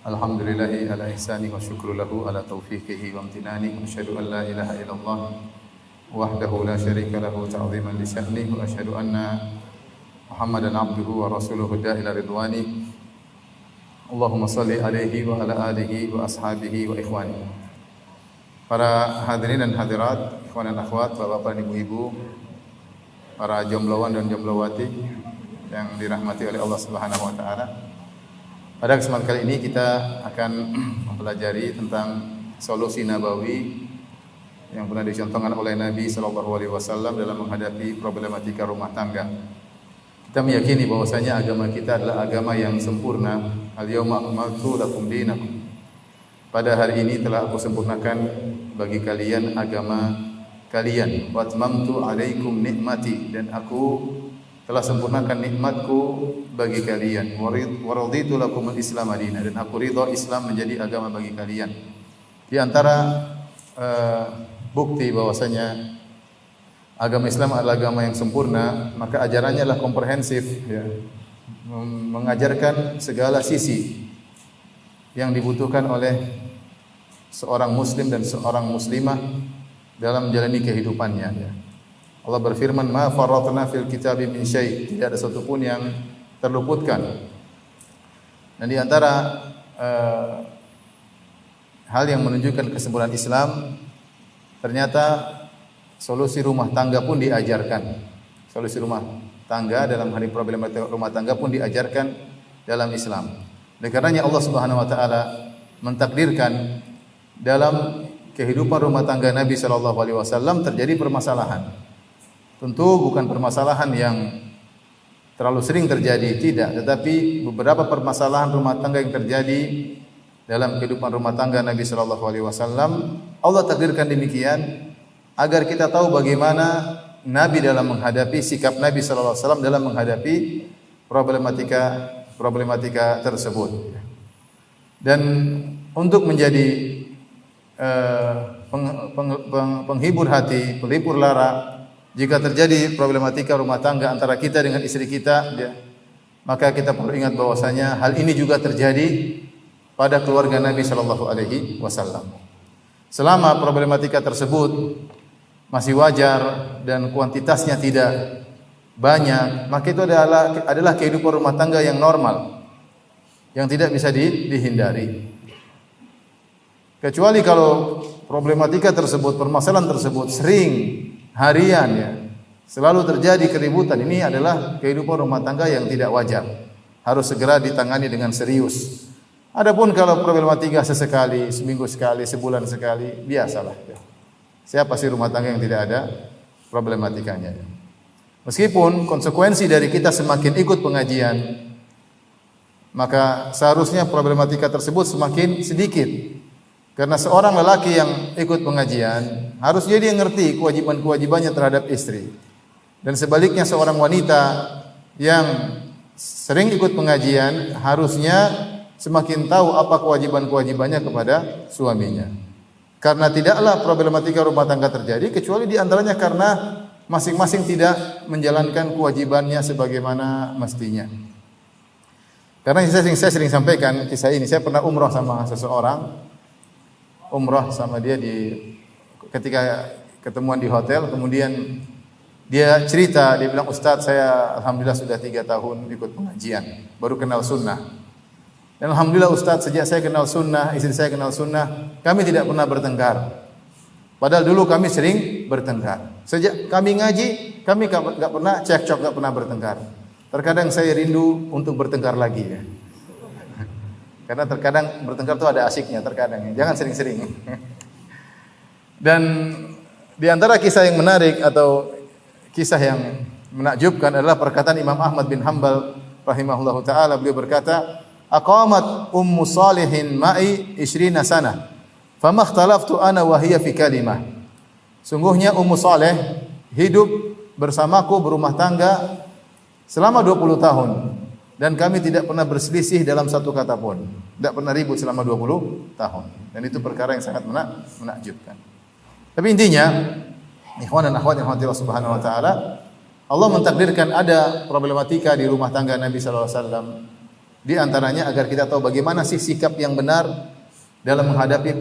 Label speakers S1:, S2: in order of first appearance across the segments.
S1: Alhamdulillahi ala ihsani wa syukru lahu ala taufiqihi wa amtinani wa asyhadu an la ilaha illallah wahdahu la syarika lahu ta'ziman li sya'nihi wa asyhadu anna Muhammadan abduhu wa rasuluhu da'ila ridwani. Allahumma salli alaihi wa ala alihi wa ashabihi wa ikhwani. Para hadirin dan hadirat, ikhwan dan akhwat, bapak-bapak dan ibu-ibu, para jomblowan dan jomblowati yang dirahmati oleh Allah Subhanahu wa taala. Pada kesempatan kali ini kita akan mempelajari tentang solusi nabawi yang pernah dicontohkan oleh Nabi sallallahu alaihi wasallam dalam menghadapi problematika rumah tangga. Kita meyakini bahwasanya agama kita adalah agama yang sempurna. Al-yauma akmaltu lakum dinakum. Pada hari ini telah aku sempurnakan bagi kalian agama kalian. Wa atmamtu alaikum nikmati, dan aku telah sempurnakan nikmatku bagi kalian. Wa raditu lakumul Islam madina, dan aku ridha Islam menjadi agama bagi kalian. Di antara bukti bahwasanya agama Islam adalah agama yang sempurna, maka ajarannya adalah komprehensif, ya, mengajarkan segala sisi yang dibutuhkan oleh seorang muslim dan seorang muslimah dalam menjalani kehidupannya, ya. Allah berfirman, "Ma farratna fil kitabi min syai'." Tidak ada satu pun yang terluputkan. Dan di antara hal yang menunjukkan kesempurnaan Islam, ternyata solusi rumah tangga pun diajarkan. Solusi rumah tangga dalam hal problematika rumah tangga pun diajarkan dalam Islam. Oleh karenanya Allah Subhanahu wa taala mentakdirkan dalam kehidupan rumah tangga Nabi sallallahu alaihi wasallam terjadi permasalahan. Tentu bukan permasalahan yang terlalu sering terjadi, tidak, tetapi beberapa permasalahan rumah tangga yang terjadi dalam kehidupan rumah tangga Nabi sallallahu alaihi wasallam Allah takdirkan demikian agar kita tahu bagaimana Nabi dalam menghadapi, sikap Nabi sallallahu alaihi wasallam dalam menghadapi problematika tersebut. Dan untuk menjadi penghibur hati, pelipur lara jika terjadi problematika rumah tangga antara kita dengan istri kita, ya, maka kita perlu ingat bahwasanya hal ini juga terjadi pada keluarga Nabi sallallahu alaihi wasallam. Selama problematika tersebut masih wajar dan kuantitasnya tidak banyak, maka itu adalah kehidupan rumah tangga yang normal, yang tidak bisa dihindari. Kecuali kalau problematika tersebut, permasalahan tersebut sering, harian, ya, selalu terjadi keributan, ini adalah kehidupan rumah tangga yang tidak wajar, harus segera ditangani dengan serius. Adapun kalau problematika sesekali, seminggu sekali, sebulan sekali, biasalah, ya. Siapa sih rumah tangga yang tidak ada problematikanya, ya. Meskipun konsekuensi dari kita semakin ikut pengajian, maka seharusnya problematika tersebut semakin sedikit. Karena seorang lelaki yang ikut pengajian harusnya dia ngerti kewajiban-kewajibannya terhadap istri. Dan sebaliknya seorang wanita yang sering ikut pengajian harusnya semakin tahu apa kewajiban-kewajibannya kepada suaminya. Karena tidaklah problematika rumah tangga terjadi kecuali di antaranya karena masing-masing tidak menjalankan kewajibannya sebagaimana mestinya. Karena saya sering sampaikan kisah ini. Saya pernah umrah sama seseorang. Umrah sama dia ketika ketemuan di hotel, kemudian dia cerita, dia bilang, "Ustaz, saya alhamdulillah sudah 3 tahun ikut pengajian, baru kenal sunnah. Dan alhamdulillah Ustaz, sejak saya kenal sunnah, istri saya kenal sunnah, kami tidak pernah bertengkar. Padahal dulu kami sering bertengkar. Sejak kami ngaji, kami enggak pernah cekcok, enggak pernah bertengkar. Terkadang saya rindu untuk bertengkar lagi, ya. Karena terkadang bertengkar itu ada asiknya, terkadang. Jangan sering-sering." Dan di antara kisah yang menarik atau kisah yang menakjubkan adalah perkataan Imam Ahmad bin Hanbal rahimahullahu taala. Beliau berkata, "Aqamat Ummu Salihin ma'i 20 sanah, fama ikhtalaftu ana wa hiya fi kalimah." Sungguhnya Ummu Saleh hidup bersamaku berumah tangga selama 20 tahun. Dan kami tidak pernah berselisih dalam satu kata pun. Tidak pernah ribut selama 20 tahun. Dan itu perkara yang sangat menakjubkan. Tapi intinya, ikhwan dan akhwat yang dirahmati Allah Subhanahu wa taala, Allah mentakdirkan ada problematika di rumah tangga Nabi sallallahu alaihi wasallam Di antaranya agar kita tahu bagaimana sih sikap yang benar dalam menghadapi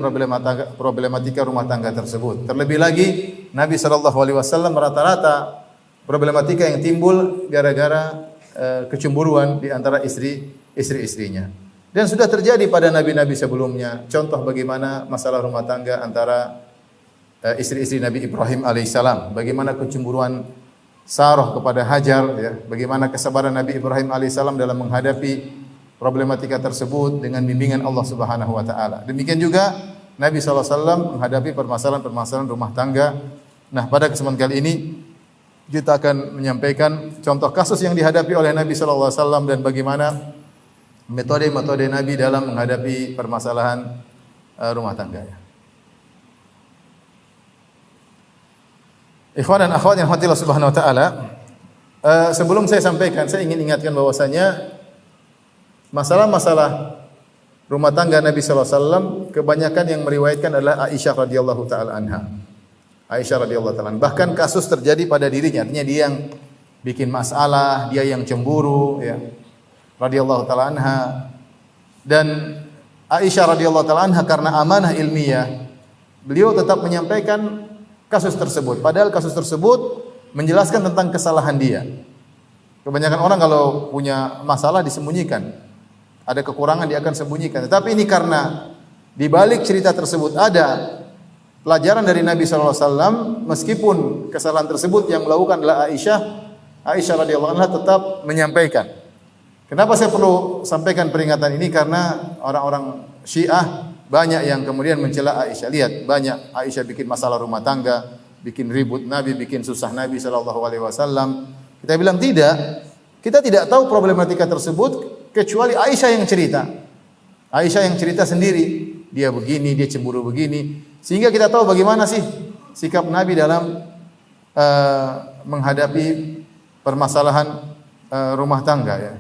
S1: problematika rumah tangga tersebut. Terlebih lagi Nabi sallallahu alaihi wasallam rata-rata problematika yang timbul gara-gara kecemburuan di antara istri-istrinya. Dan sudah terjadi pada nabi-nabi sebelumnya. Contoh bagaimana masalah rumah tangga antara istri-istri Nabi Ibrahim alaihissalam, bagaimana kecemburuan Sarah kepada Hajar, ya, bagaimana kesabaran Nabi Ibrahim alaihissalam dalam menghadapi problematika tersebut dengan bimbingan Allah Subhanahu wa taala. Demikian juga Nabi SAW menghadapi permasalahan-permasalahan rumah tangga. Nah, pada kesempatan kali ini kita akan menyampaikan contoh kasus yang dihadapi oleh Nabi SAW dan bagaimana metode-metode Nabi dalam menghadapi permasalahan rumah tangga. Ikhwan dan akhwat yang dirahmati Allah Subhanahu wa taala, sebelum saya sampaikan, saya ingin ingatkan bahwasanya masalah-masalah rumah tangga Nabi sallallahu alaihi wasallam kebanyakan yang meriwayatkan adalah Aisyah radhiyallahu taala anha. Aisyah radhiyallahu taala. Bahkan kasus terjadi pada dirinya, artinya dia yang bikin masalah, dia yang cemburu, ya. Radhiyallahu taala anha. Dan Aisyah radhiyallahu taala anha karena amanah ilmiah, beliau tetap menyampaikan kasus tersebut. Padahal kasus tersebut menjelaskan tentang kesalahan dia. Kebanyakan orang kalau punya masalah disembunyikan. Ada kekurangan dia akan sembunyikan. Tetapi ini karena di balik cerita tersebut ada pelajaran dari Nabi sallallahu alaihi wasallam, meskipun kesalahan tersebut yang melakukan adalah Aisyah radhiyallahu anha tetap menyampaikan. Kenapa saya perlu sampaikan peringatan ini? Karena orang-orang Syiah banyak yang kemudian mencela Aisyah. Lihat, banyak Aisyah bikin masalah rumah tangga, bikin ribut Nabi, bikin susah Nabi sallallahu alaihi wasallam. Kita bilang tidak. Kita tidak tahu problematika tersebut kecuali Aisyah yang cerita. Aisyah yang cerita sendiri, dia begini, dia cemburu begini, sehingga kita tahu bagaimana sih sikap Nabi dalam menghadapi permasalahan rumah tangga, ya.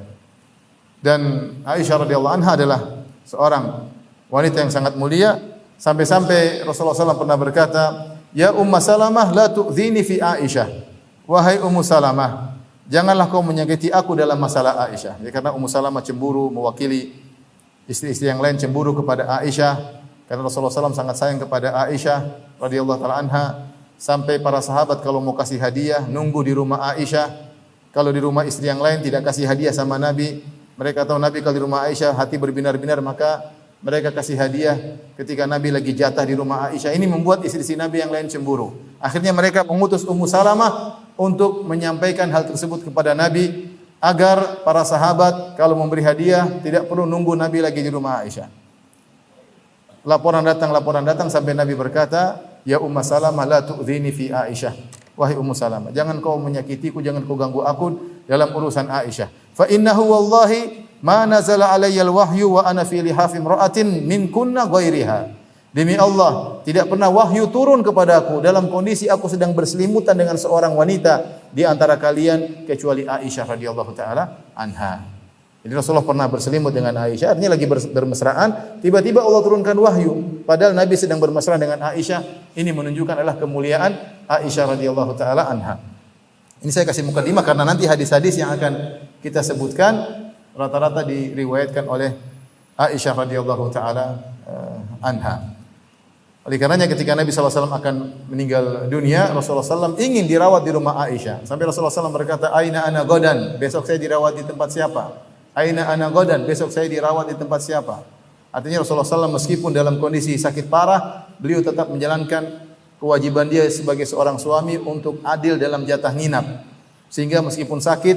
S1: Dan Aisyah radhiyallahu anha adalah seorang wanita yang sangat mulia, sampai-sampai Rasulullah SAW pernah berkata, "Ya Ummu Salamah la tu'dhini fi Aisyah." Wahai Ummu Salamah, janganlah kau menyakiti aku dalam masalah Aisyah. Ya, karena Ummu Salamah cemburu, mewakili istri-istri yang lain cemburu kepada Aisyah. Karena Rasulullah SAW sangat sayang kepada Aisyah radhiyallahu taala anha, sampai para sahabat kalau mau kasih hadiah nunggu di rumah Aisyah. Kalau di rumah istri yang lain tidak kasih hadiah sama Nabi. Mereka tahu Nabi kalau di rumah Aisyah hati berbinar-binar, maka mereka kasih hadiah ketika Nabi lagi jatah di rumah Aisyah. Ini membuat istri-istri Nabi yang lain cemburu. Akhirnya mereka mengutus Ummu Salamah untuk menyampaikan hal tersebut kepada Nabi, agar para sahabat kalau memberi hadiah tidak perlu nunggu Nabi lagi di rumah Aisyah. Laporan datang sampai Nabi berkata, "Ya Ummu Salamah la tu'dhini fi Aisyah." Wahai Ummu Salamah, jangan kau menyakitiku, jangan kau ganggu aku dalam urusan Aisyah. Fa innahu wallahi ma nazala alayya al-wahyu wa ana fi lihafi imra'atin min kunna ghairiha. Demi Allah, tidak pernah wahyu turun kepadaku dalam kondisi aku sedang berselimutan dengan seorang wanita di antara kalian kecuali Aisyah radhiyallahu taala anha. Jadi Rasulullah pernah berselimut dengan Aisyah, artinya lagi bermesraan, tiba-tiba Allah turunkan wahyu padahal Nabi sedang bermesraan dengan Aisyah. Ini menunjukkan adalah kemuliaan Aisyah radhiyallahu taala anha. Ini saya kasih mukadimah karena nanti hadis-hadis yang akan kita sebutkan rata-rata diriwayatkan oleh Aisyah radhiyallahu taala anha. Oleh karenanya ketika Nabi SAW akan meninggal dunia, Rasulullah SAW ingin dirawat di rumah Aisyah. Sampai Rasulullah SAW berkata, "Aina ana godan?" Besok saya dirawat di tempat siapa? "Aina ana godan?" Besok saya dirawat di tempat siapa? Artinya Rasulullah SAW meskipun dalam kondisi sakit parah, beliau tetap menjalankan kewajiban dia sebagai seorang suami untuk adil dalam jatah nginap. Sehingga meskipun sakit,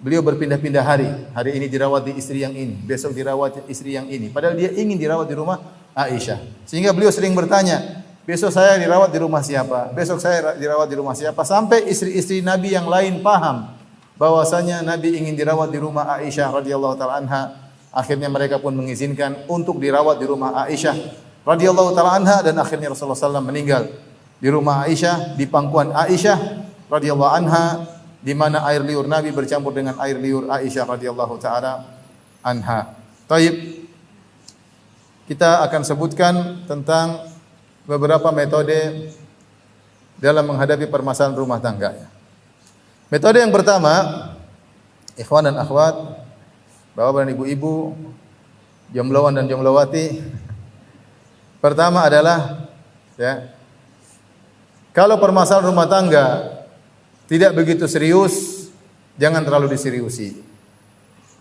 S1: beliau berpindah-pindah hari. Hari ini dirawat di istri yang ini, besok dirawat di istri yang ini. Padahal dia ingin dirawat di rumah Aisyah. Sehingga beliau sering bertanya, besok saya dirawat di rumah siapa? Besok saya dirawat di rumah siapa? Sampai istri-istri Nabi yang lain paham bahwasanya Nabi ingin dirawat di rumah Aisyah radhiyallahu taala anha. Akhirnya mereka pun mengizinkan untuk dirawat di rumah Aisyah radhiyallahu taala anha, dan akhirnya Rasulullah SAW meninggal di rumah Aisyah, di pangkuan Aisyah radhiyallahu anha, di mana air liur Nabi bercampur dengan air liur Aisyah radhiyallahu taala anha. Taib. Kita akan sebutkan tentang beberapa metode dalam menghadapi permasalahan rumah tangga. Metode yang pertama, ikhwan dan akhwat, Bapak dan ibu-ibu, jombloan dan jomblowati. Pertama adalah ya, kalau permasalahan rumah tangga tidak begitu serius, jangan terlalu diseriusi.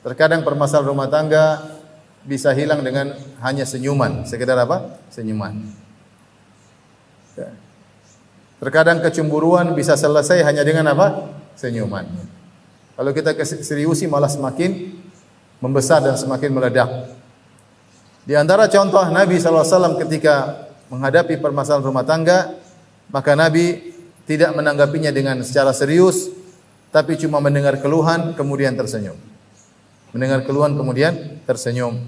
S1: Terkadang permasalahan rumah tangga bisa hilang dengan hanya senyuman, sekedar apa? Senyuman. Ya. Terkadang kecemburuan bisa selesai hanya dengan apa? Senyuman. Kalau kita seriusi malah semakin membesar dan semakin meledak. Di antara contoh Nabi SAW ketika menghadapi permasalahan rumah tangga, maka Nabi tidak menanggapinya dengan secara serius, tapi cuma mendengar keluhan kemudian tersenyum. Mendengar keluhan kemudian tersenyum.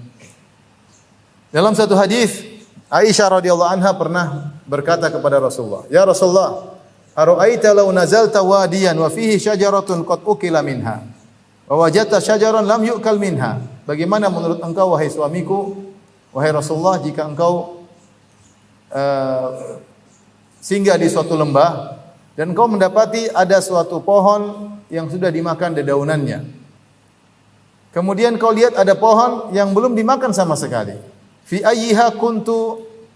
S1: Dalam satu hadis, Aisyah radhiyallahu anha pernah berkata kepada Rasulullah, "Ya Rasulullah, ara'aita law nazalta wadiyan wa fihi syajaratun qad ukila minha wa wajadta syajaran lam yu'kal minha." Bagaimana menurut engkau wahai suamiku, wahai Rasulullah, jika engkau singgah di suatu lembah dan engkau mendapati ada suatu pohon yang sudah dimakan dedaunannya. Kemudian kau lihat ada pohon yang belum dimakan sama sekali. Fi ayyiha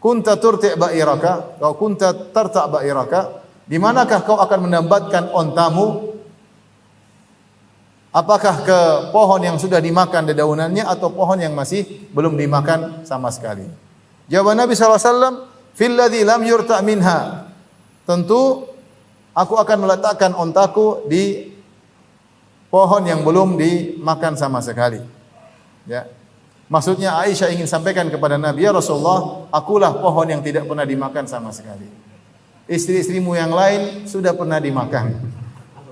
S1: kunta turti' ba'iraka, kau kunta tarta' ba'iraka, di manakah kau akan menambatkan ontamu? Apakah ke pohon yang sudah dimakan dedaunannya atau pohon yang masih belum dimakan sama sekali? Jawaban Nabi SAW, fil ladzi lam yurta' minha. Tentu aku akan meletakkan ontaku di pohon yang belum dimakan sama sekali. Ya. Maksudnya Aisyah ingin sampaikan kepada Nabi, ya Rasulullah, akulah pohon yang tidak pernah dimakan sama sekali. Istri-istrimu yang lain sudah pernah dimakan.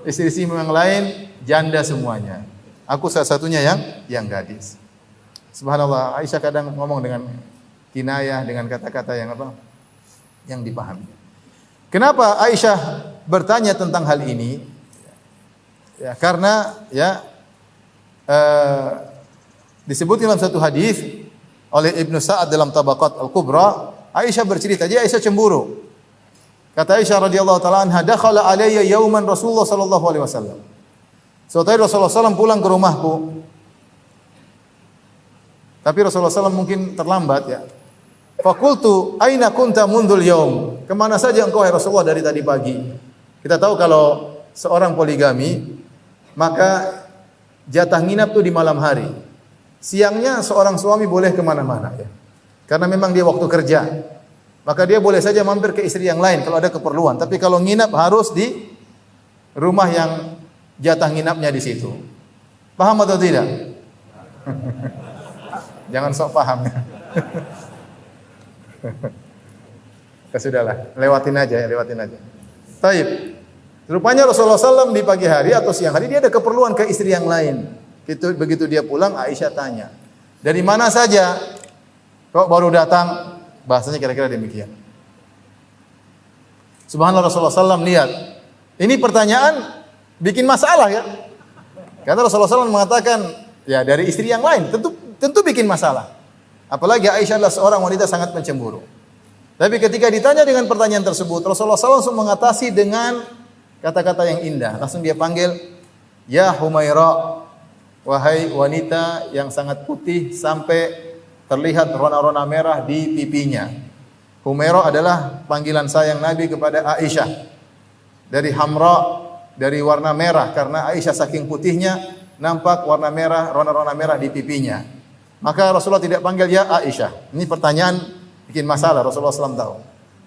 S1: Istri-istrimu yang lain janda semuanya. Aku salah satunya yang gadis. Subhanallah, Aisyah kadang ngomong dengan kinayah, dengan kata-kata yang apa? Yang dipahami. Kenapa Aisyah bertanya tentang hal ini? Ya, karena ya disebut dalam satu hadis oleh Ibnu Sa'ad dalam Tabaqat Al-Kubra, Aisyah bercerita, dia Aisyah cemburu. Kata Aisyah radhiyallahu taala anha, dakhala alayya yauman Rasulullah sallallahu alaihi wasallam. Suatu hari Rasulullah SAW pulang ke rumahku. Tapi Rasulullah SAW mungkin terlambat ya. Fakultu aina kunta mundul yaum? Kemana saja engkau hai Rasulullah dari tadi pagi? Kita tahu kalau seorang poligami, maka jatah nginap itu di malam hari. Siangnya seorang suami boleh kemana-mana ya. Karena memang dia waktu kerja. Maka dia boleh saja mampir ke istri yang lain kalau ada keperluan. Tapi kalau nginap harus di rumah yang jatah nginapnya di situ. Paham atau tidak? Jangan sok paham. Ya sudahlah, lewatin aja. Taib. Rupanya Rasulullah SAW di pagi hari atau siang hari dia ada keperluan ke istri yang lain. Begitu dia pulang, Aisyah tanya, dari mana saja? Kok baru datang? Bahasanya kira-kira demikian. Subhanallah, Rasulullah SAW lihat. Ini pertanyaan bikin masalah ya. Karena Rasulullah SAW mengatakan, ya dari istri yang lain, tentu bikin masalah. Apalagi Aisyah adalah seorang wanita sangat pencemburu. Tapi ketika ditanya dengan pertanyaan tersebut, Rasulullah SAW langsung mengatasi dengan kata-kata yang indah. Langsung dia panggil, ya Humaira, wahai wanita yang sangat putih sampai terlihat rona-rona merah di pipinya. Humaira adalah panggilan sayang Nabi kepada Aisyah. Dari hamra, dari warna merah, karena Aisyah saking putihnya nampak warna merah, rona-rona merah di pipinya. Maka Rasulullah tidak panggil ya Aisyah. Ini pertanyaan bikin masalah, Rasulullah SAW tahu.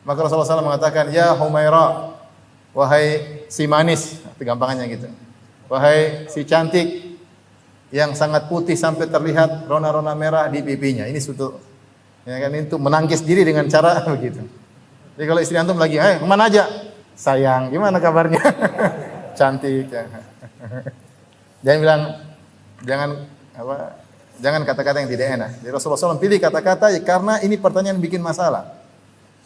S1: Maka Rasulullah SAW mengatakan, ya Humaira, wahai si manis, gampangannya gitu. Wahai si cantik yang sangat putih sampai terlihat rona-rona merah di pipinya. Ini suatu, ya kan, itu menangkis diri dengan cara begitu. Jadi kalau istri antum lagi, kemana aja? Sayang, gimana kabarnya? Cantik. Ya. Jangan bilang, jangan kata-kata yang tidak enak. Jadi Rasulullah SAW pilih kata-kata karena ini pertanyaan bikin masalah.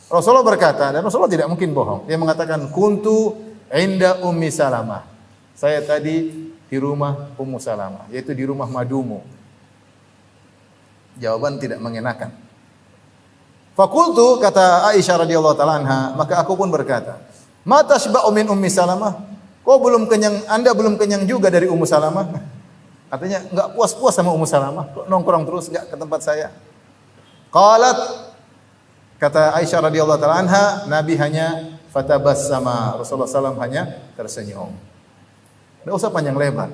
S1: Rasulullah berkata, dan Rasulullah tidak mungkin bohong. Dia mengatakan, kuntu inda Ummi Salamah. Saya tadi di rumah Ummu Salamah, yaitu di rumah madumu. Jawaban tidak mengenakan. Fakultu, kata Aisyah radhiyallahu taala anha, maka aku pun berkata, ma tasba'u min Ummi Salamah? Kau belum kenyang, Anda belum kenyang juga dari Ummu Salamah? Artinya enggak puas-puas sama Ummu Salamah, kok nongkrong terus enggak ke tempat saya. Qalat, kata Aisyah radhiyallahu taala anha, Nabi hanya fatabassama, Rasulullah SAW hanya tersenyum. Enggak usah panjang lebar.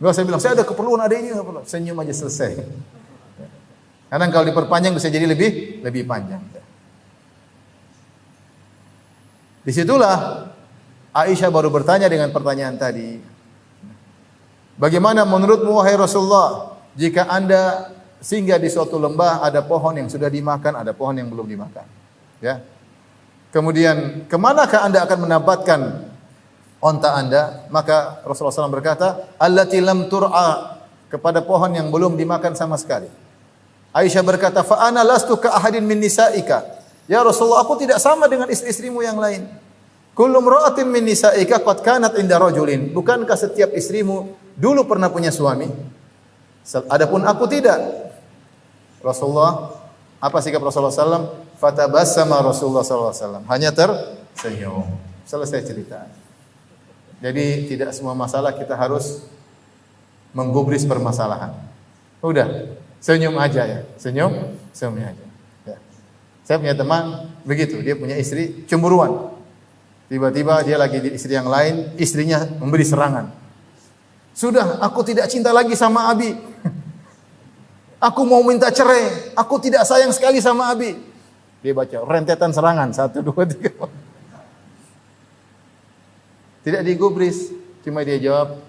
S1: Enggak usah bilang saya ada keperluan ada ini, enggak perlu. Senyum aja selesai. Kadang kalau diperpanjang bisa jadi lebih panjang. Disitulah Aisyah baru bertanya dengan pertanyaan tadi. Bagaimana menurutmu wahai Rasulullah, jika Anda singgah di suatu lembah ada pohon yang sudah dimakan, ada pohon yang belum dimakan. Ya. Kemudian kemanakah Anda akan menempatkan onta Anda? Maka Rasulullah SAW berkata, allati lam tur'a, kepada pohon yang belum dimakan sama sekali. Aisyah berkata, fa ana lastu ka ahadin min nisaika. Ya Rasulullah, aku tidak sama dengan istri-istrimu yang lain. Kullu imra'atin min nisaika qad kanat inda rajulin. Bukankah setiap istrimu dulu pernah punya suami? Adapun aku tidak. Rasulullah, apa sikap Rasulullah SAW? Fatabassama Rasulullah SAW. Hanya tersenyum. Selesai cerita. Jadi tidak semua masalah kita harus menggubris permasalahan. Udah, senyum aja ya. Senyum aja. Ya. Saya punya teman begitu, dia punya istri cemburuan. Tiba-tiba dia lagi di istri yang lain, istrinya memberi serangan. Sudah, aku tidak cinta lagi sama Abi. Aku mau minta cerai. Aku tidak sayang sekali sama Abi. Dia baca rentetan serangan 1, 2, 3. Tidak digubris, cuma dia jawab.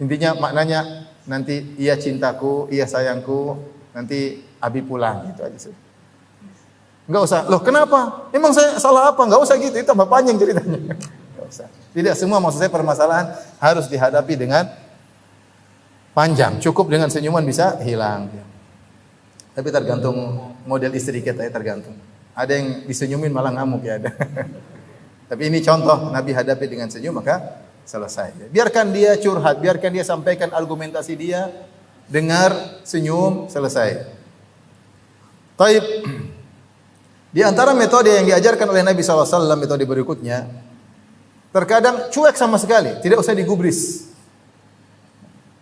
S1: Intinya maknanya nanti iya cintaku, iya sayangku, nanti Abi pulang gitu aja sudah. Enggak usah. Loh, kenapa? Emang saya salah apa? Enggak usah gitu, itu tambah panjang ceritanya. Enggak usah. Tidak semua maksud saya permasalahan harus dihadapi dengan panjang. Cukup dengan senyuman bisa hilang. Tapi tergantung model istri kita ya, tergantung. Ada yang disenyumin malah ngamuk ya ada. Tapi ini contoh Nabi hadapi dengan senyum maka selesai. Biarkan dia curhat, biarkan dia sampaikan argumentasi dia, dengar, senyum, selesai. Taib. Di antara metode yang diajarkan oleh Nabi SAW, metode berikutnya, terkadang cuek sama sekali, tidak usah digubris.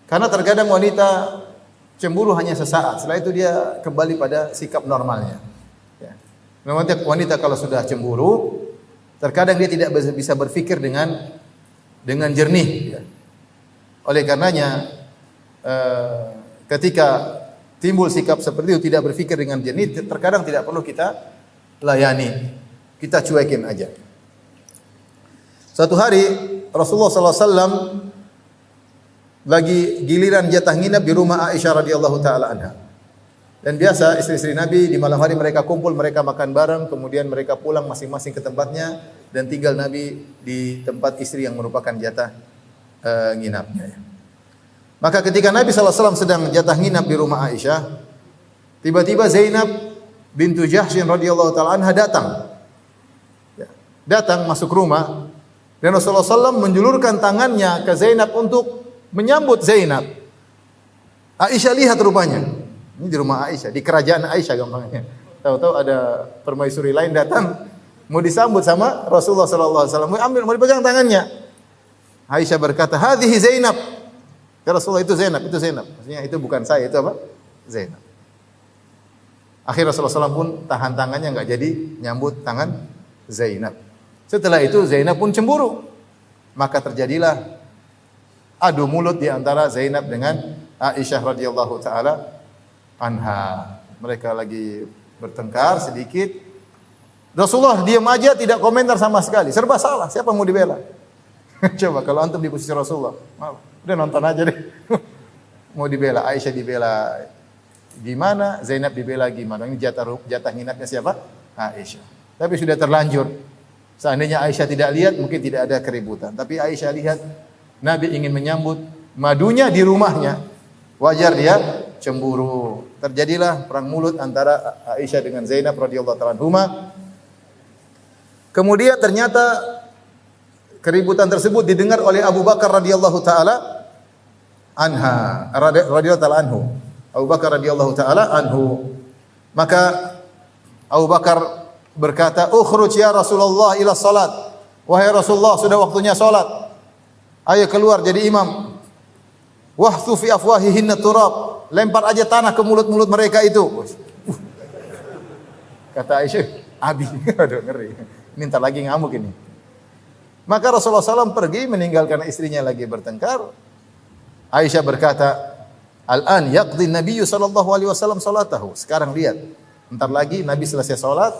S1: Karena terkadang wanita cemburu hanya sesaat, setelah itu dia kembali pada sikap normalnya. Ya. Wanita kalau sudah cemburu, terkadang dia tidak bisa berpikir dengan jernih. Ya. Oleh karenanya, ketika timbul sikap seperti itu, tidak berpikir dengan jernih, terkadang tidak perlu kita layani, kita cuekin aja. Suatu hari Rasulullah SAW lagi giliran jatah nginap di rumah Aisyah radhiyallahu taala anha. Dan biasa istri-istri Nabi di malam hari mereka kumpul, mereka makan bareng, kemudian mereka pulang masing-masing ke tempatnya dan tinggal Nabi di tempat istri yang merupakan jatah nginapnya. Maka ketika Nabi SAW sedang jatah nginap di rumah Aisyah, tiba-tiba Zainab bintu Jahsyin radhiyallahu taala anha datang. Ya, datang masuk rumah dan Rasulullah SAW menjulurkan tangannya ke Zainab untuk menyambut Zainab. Aisyah lihat rupanya. Ini di rumah Aisyah, di kerajaan Aisyah gampangnya. Tahu-tahu ada permaisuri lain datang mau disambut sama Rasulullah SAW. Mau dipegang tangannya. Aisyah berkata, "Hadhihi Zainab." Ya Rasulullah, itu Zainab, itu Zainab. Maksudnya itu bukan saya, itu apa? Zainab. Akhirnya Rasulullah SAW pun tahan tangannya, enggak jadi nyambut tangan Zainab. Setelah itu Zainab pun cemburu. Maka terjadilah adu mulut di antara Zainab dengan Aisyah radhiyallahu taala anha. Mereka lagi bertengkar sedikit. Rasulullah diam aja, tidak komentar sama sekali. Serba salah, siapa mau dibela? Coba kalau antum di posisi Rasulullah, udah nonton aja deh. Mau dibela, Aisyah dibela gimana, Zainab dibela gimana. Ini jatah nginapnya siapa? Aisyah. Tapi sudah terlanjur. Seandainya Aisyah tidak lihat, mungkin tidak ada keributan. Tapi Aisyah lihat, Nabi ingin menyambut madunya di rumahnya. Wajar dia cemburu. Terjadilah perang mulut antara Aisyah dengan Zainab radhiyallahu taala anhuma. Kemudian ternyata keributan tersebut didengar oleh Abu Bakar radhiyallahu taala anha, radhiyallahu taala anhu. Abu Bakar radhiyallahu taala anhu. Maka Abu Bakar berkata, "Ukhruj ya Rasulullah ila salat." Wahai Rasulullah, sudah waktunya salat. Ayo keluar jadi imam. Wahthu fi afwahihinna turab. Lempar aja tanah ke mulut-mulut mereka itu. Kata Aisyah, Abi, aduh ngeri. Ini ntar lagi ngamuk ini. Maka Rasulullah SAW pergi meninggalkan istrinya lagi bertengkar. Aisyah berkata, Al-an yaqdi Nabiyyu sallallahu alaihi wasallam salatahu. Sekarang lihat, entar lagi Nabi selesai salat,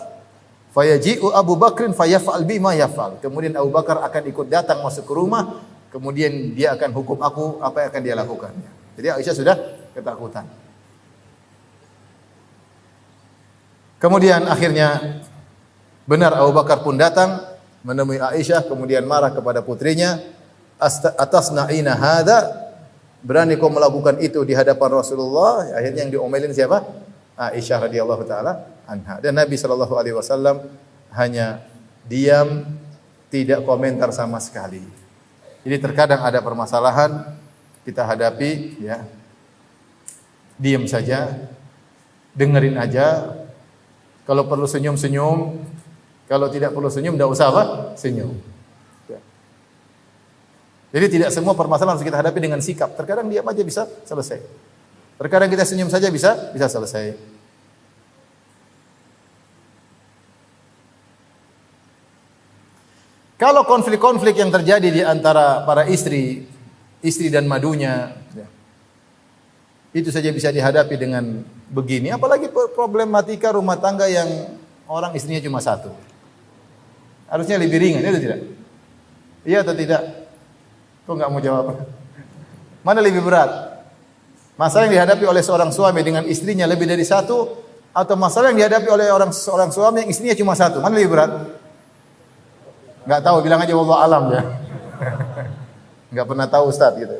S1: fayaji'u Abu Bakrin fayaf'al bima yaf'al. Kemudian Abu Bakar akan ikut datang masuk ke rumah, kemudian dia akan hukum aku apa yang akan dia lakukan. Jadi Aisyah sudah ketakutan. Kemudian akhirnya benar Abu Bakar pun datang menemui Aisyah, kemudian marah kepada putrinya, atas na'ina hadza, berani kau melakukan itu di hadapan Rasulullah. Akhirnya yang diomelin siapa? Aisyah radhiyallahu taala anha. Dan Nabi sallallahu alaihi wasallam hanya diam, tidak komentar sama sekali. Jadi terkadang ada permasalahan kita hadapi, ya, diam saja, dengerin aja. Kalau perlu senyum-senyum, kalau tidak perlu senyum, tidak usah apa? Senyum. Ya. Jadi tidak semua permasalahan harus kita hadapi dengan sikap. Terkadang diam aja bisa selesai. Terkadang kita senyum saja bisa selesai. Kalau konflik-konflik yang terjadi di antara para istri dan madunya, ya, itu saja bisa dihadapi dengan begini. Apalagi problematika rumah tangga yang orang istrinya cuma satu. Harusnya lebih ringan, itu tidak? Iya atau tidak? Kok nggak mau jawab? Mana lebih berat? Masalah yang dihadapi oleh seorang suami dengan istrinya lebih dari satu, atau masalah yang dihadapi oleh seorang suami yang istrinya cuma satu? Mana lebih berat? Nggak tahu, bilang aja wallahu alam ya. Nggak pernah tahu Ustaz gitu.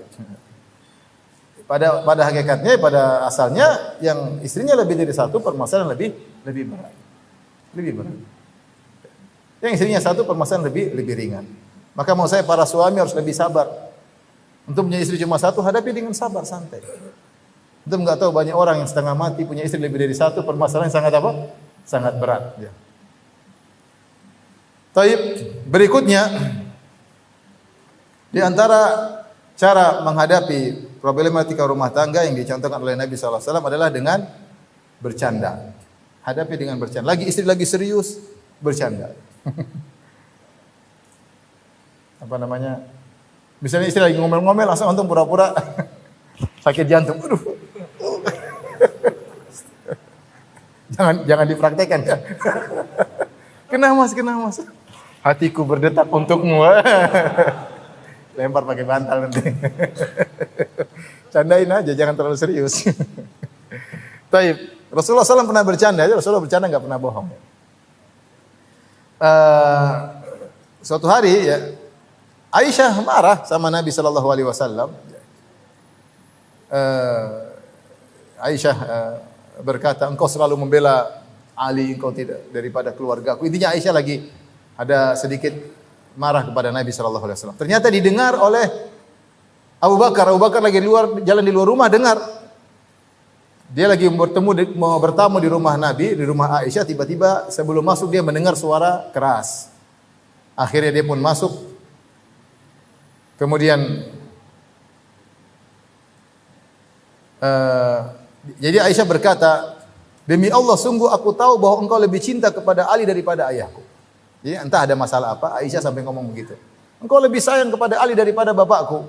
S1: Pada hakikatnya, pada asalnya yang istrinya lebih dari satu, permasalahan lebih berat. Lebih berat. Yang istrinya satu, permasalahan lebih ringan. Maka mau saya para suami harus lebih sabar. Untuk punya istri cuma satu, hadapi dengan sabar, santai. Untuk nggak tahu banyak orang yang setengah mati punya istri lebih dari satu, permasalahan yang sangat apa? Sangat berat. Ya. Taib, berikutnya di antara cara menghadapi problematika rumah tangga yang dicontohkan oleh Nabi SAW adalah dengan bercanda. Hadapi dengan bercanda. Lagi istri lagi serius, bercanda. Apa namanya? Misalnya istri lagi ngomel-ngomel, langsung antum pura-pura sakit jantung. Aduh. Jangan dipraktekkan ya. Kena mas. Hatiku berdetak untukmu. Lempar pakai bantal nanti. Candain aja, jangan terlalu serius. Taib. Rasulullah SAW pernah bercanda, Rasulullah bercanda nggak pernah bohong. Suatu hari ya, Aisyah marah sama Nabi Shallallahu Alaihi Wasallam. Aisyah berkata, engkau selalu membela Ali, engkau tidak daripada keluargaku. Intinya Aisyah lagi ada sedikit marah kepada Nabi Shallallahu Alaihi Wasallam. Ternyata didengar oleh Abu Bakar. Abu Bakar lagi jalan di luar rumah, dengar. Dia lagi mau bertamu di rumah Nabi, di rumah Aisyah. Tiba-tiba sebelum masuk dia mendengar suara keras. Akhirnya dia pun masuk. Kemudian jadi Aisyah berkata, demi Allah sungguh aku tahu bahwa engkau lebih cinta kepada Ali daripada ayahku. Jadi entah ada masalah apa, Aisyah sampai ngomong begitu. Engkau lebih sayang kepada Ali daripada bapakku.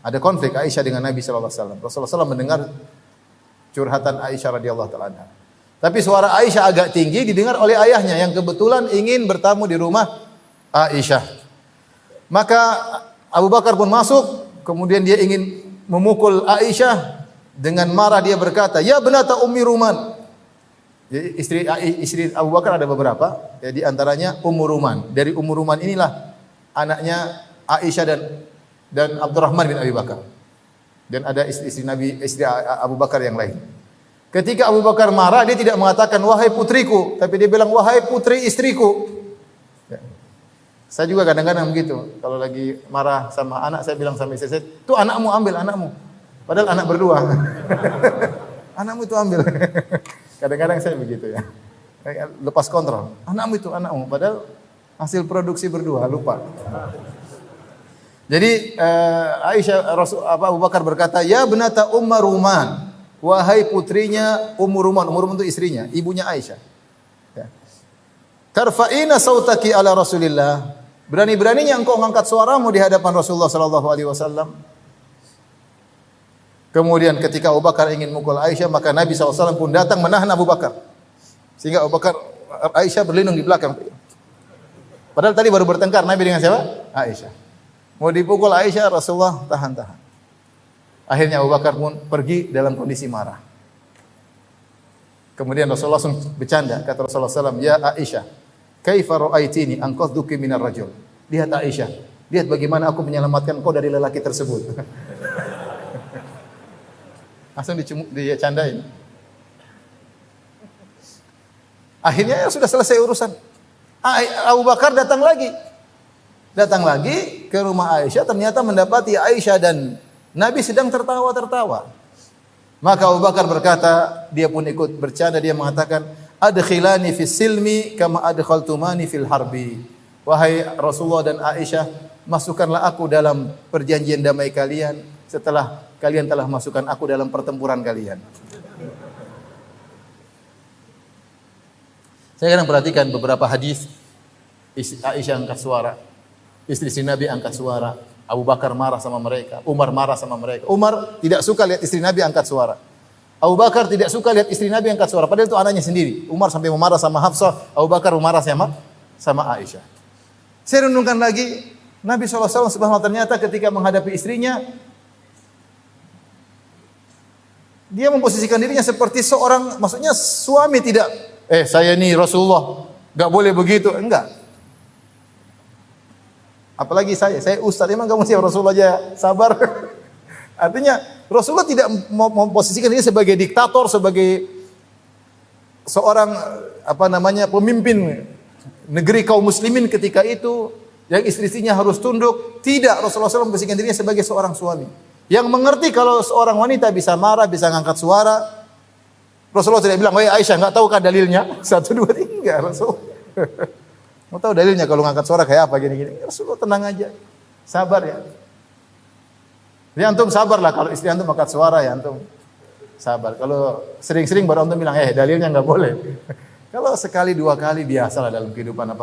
S1: Ada konflik Aisyah dengan Nabi sallallahu alaihi wasallam. Rasulullah SAW mendengar curhatan Aisyah radhiyallahu taala anha. Tapi suara Aisyah agak tinggi didengar oleh ayahnya yang kebetulan ingin bertamu di rumah Aisyah. Maka Abu Bakar pun masuk, kemudian dia ingin memukul Aisyah. Dengan marah dia berkata, "Ya benata Ummi Ruman." Jadi istri Abu Bakar ada beberapa, ya, di antaranya Ummu Ruman. Dari Ummu Ruman inilah anaknya Aisyah dan Abdurrahman bin Abi Bakar. Dan ada istri Abu Bakar yang lain. Ketika Abu Bakar marah, dia tidak mengatakan wahai putriku, tapi dia bilang wahai putri istriku. Ya. Saya juga kadang-kadang begitu. Kalau lagi marah sama anak, saya bilang sama istri saya, "Tuh anakmu, ambil anakmu." Padahal anak berdua. Anakmu itu ambil. Kadang-kadang saya begitu ya. Lepas kontrol. Anakmu itu anakmu. Padahal hasil produksi berdua, lupa. Jadi Abu Bakar berkata, "Ya benata Ummar Ruman." Wahai putrinya Ummu Ruman. Ummu Ruman itu istrinya, ibunya Aisyah. Ya. Tarfa'ina sautaki ala Rasulillah. Berani-beraninya engkau mengangkat suaramu di hadapan Rasulullah sallallahu alaihi wasallam. Kemudian ketika Abu Bakar ingin mukul Aisyah, maka Nabi SAW pun datang menahan Abu Bakar. Sehingga Aisyah berlindung di belakang. Padahal tadi baru bertengkar Nabi dengan siapa? Aisyah. Mau dipukul Aisyah, Rasulullah tahan-tahan. Akhirnya Abu Bakar pun pergi dalam kondisi marah. Kemudian Rasulullah langsung bercanda. Kata Rasulullah SAW, "Ya Aisyah, kaifa ra'aitini anqadhuki minar rajul?" Lihat Aisyah, lihat bagaimana aku menyelamatkan kau dari lelaki tersebut. Langsung dicandain. Akhirnya sudah selesai urusan. Abu Bakar datang lagi. Datang lagi ke rumah Aisyah, ternyata mendapati Aisyah dan Nabi sedang tertawa-tertawa. Maka Abu Bakar berkata, dia pun ikut bercanda, dia mengatakan, "Adkhilani fis silmi kama adkhaltumani fil harbi." Wahai Rasulullah dan Aisyah, masukkanlah aku dalam perjanjian damai kalian setelah kalian telah masukkan aku dalam pertempuran kalian. Saya kadang perhatikan beberapa hadis Aisyah angkat suara, istri Nabi angkat suara, Abu Bakar marah sama mereka, Umar marah sama mereka. Umar tidak suka lihat istri Nabi angkat suara. Abu Bakar tidak suka lihat istri Nabi angkat suara, padahal itu anaknya sendiri. Umar sampai memarah sama Hafsah, Abu Bakar memarah sama Aisyah. Saya renungkan lagi, Nabi SAW subhanallah ternyata ketika menghadapi istrinya, dia memposisikan dirinya seperti seorang, maksudnya suami tidak, saya ini Rasulullah, enggak boleh begitu, enggak. Apalagi saya ustaz, emang kamu siapa? Rasulullah aja sabar. Artinya Rasulullah tidak memposisikan diri sebagai diktator, sebagai seorang pemimpin negeri kaum muslimin ketika itu yang istri-istrinya harus tunduk. Tidak, Rasulullah SAW memposisikan dirinya sebagai seorang suami yang mengerti kalau seorang wanita bisa marah, bisa ngangkat suara. Rasulullah tidak bilang, "Wahai Aisyah, enggak tahukah dalilnya?" 1 2 3 Rasul. Mau tahu dalilnya kalau ngangkat suara kayak apa gini-gini? Rasulullah tenang aja. Sabar ya. Ya antum sabarlah kalau istri antum angkat suara ya antum sabar. Kalau sering-sering baru antum bilang, dalilnya enggak boleh." Kalau sekali 2 kali biasalah dalam kehidupan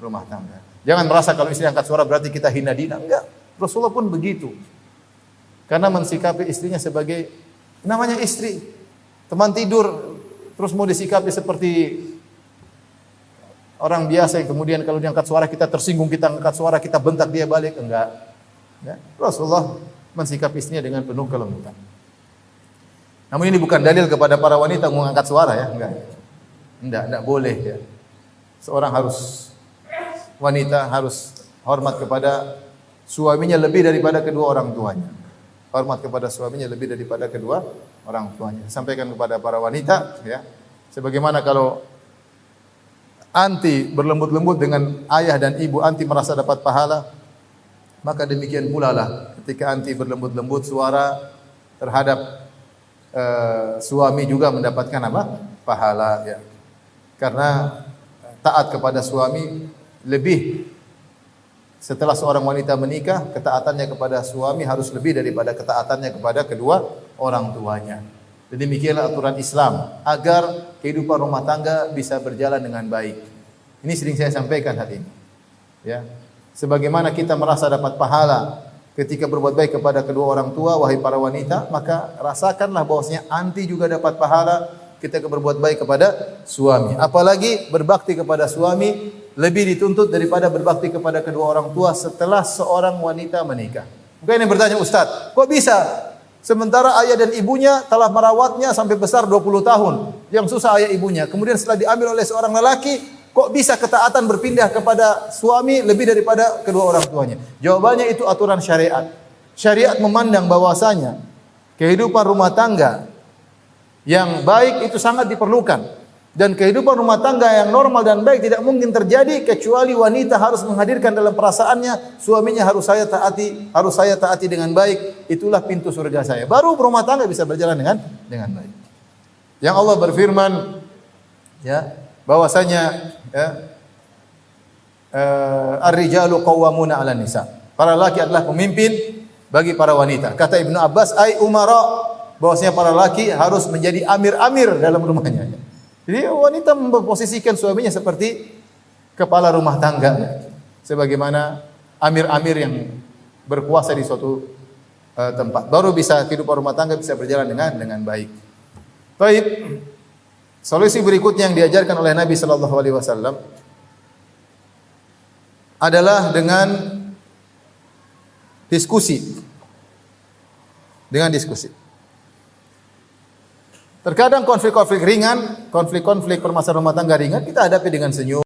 S1: rumah tangga. Jangan merasa kalau istri angkat suara berarti kita hina dina. Enggak. Rasulullah pun begitu. Karena mensikapi istrinya sebagai namanya istri. Teman tidur terus mau disikapi seperti orang biasa yang kemudian kalau dia angkat suara kita tersinggung, kita angkat suara kita bentak dia balik, enggak. Ya. Rasulullah mensikapi istrinya dengan penuh kelembutan. Namun ini bukan dalil kepada para wanita mengangkat suara ya, enggak. Enggak boleh ya. Wanita harus hormat kepada suaminya lebih daripada kedua orang tuanya. Hormat kepada suaminya lebih daripada kedua orang tuanya. Sampaikan kepada para wanita ya. Sebagaimana kalau anti berlembut-lembut dengan ayah dan ibu, anti merasa dapat pahala, maka demikian pula lah ketika anti berlembut-lembut suara terhadap suami juga mendapatkan apa? Pahala ya. Karena taat kepada suami lebih, setelah seorang wanita menikah, ketaatannya kepada suami harus lebih daripada ketaatannya kepada kedua orang tuanya. Dan demikianlah aturan Islam agar kehidupan rumah tangga bisa berjalan dengan baik. Ini sering saya sampaikan hari ini. Ya. Sebagaimana kita merasa dapat pahala ketika berbuat baik kepada kedua orang tua, wahai para wanita, maka rasakanlah bahwasanya anti juga dapat pahala ketika berbuat baik kepada suami. Apalagi berbakti kepada suami lebih dituntut daripada berbakti kepada kedua orang tua setelah seorang wanita menikah. Mungkin yang bertanya, "Ustaz, kok bisa? Sementara ayah dan ibunya telah merawatnya sampai besar 20 tahun. Yang susah ayah ibunya. Kemudian setelah diambil oleh seorang lelaki, kok bisa ketaatan berpindah kepada suami lebih daripada kedua orang tuanya?" Jawabannya itu aturan syariat. Syariat memandang bahwasanya kehidupan rumah tangga yang baik itu sangat diperlukan. Dan kehidupan rumah tangga yang normal dan baik tidak mungkin terjadi kecuali wanita harus menghadirkan dalam perasaannya, suaminya harus saya taati dengan baik, itulah pintu surga saya. Baru rumah tangga bisa berjalan dengan baik. Yang Allah berfirman ya, bahwasanya ya, ar-rijalu qawwamuna 'alan nisa. Para laki adalah pemimpin bagi para wanita. Kata Ibnu Abbas, ai umara, bahwasanya para laki harus menjadi amir-amir dalam rumahnya. Jadi wanita memposisikan suaminya seperti kepala rumah tangga, sebagaimana amir-amir yang berkuasa di suatu tempat. Baru bisa kehidupan rumah tangga bisa berjalan dengan baik. Baik. Solusi berikutnya yang diajarkan oleh Nabi sallallahu alaihi wasallam adalah dengan diskusi. Dengan diskusi. Terkadang konflik-konflik ringan, konflik-konflik permasalahan rumah tangga ringan kita hadapi dengan senyum.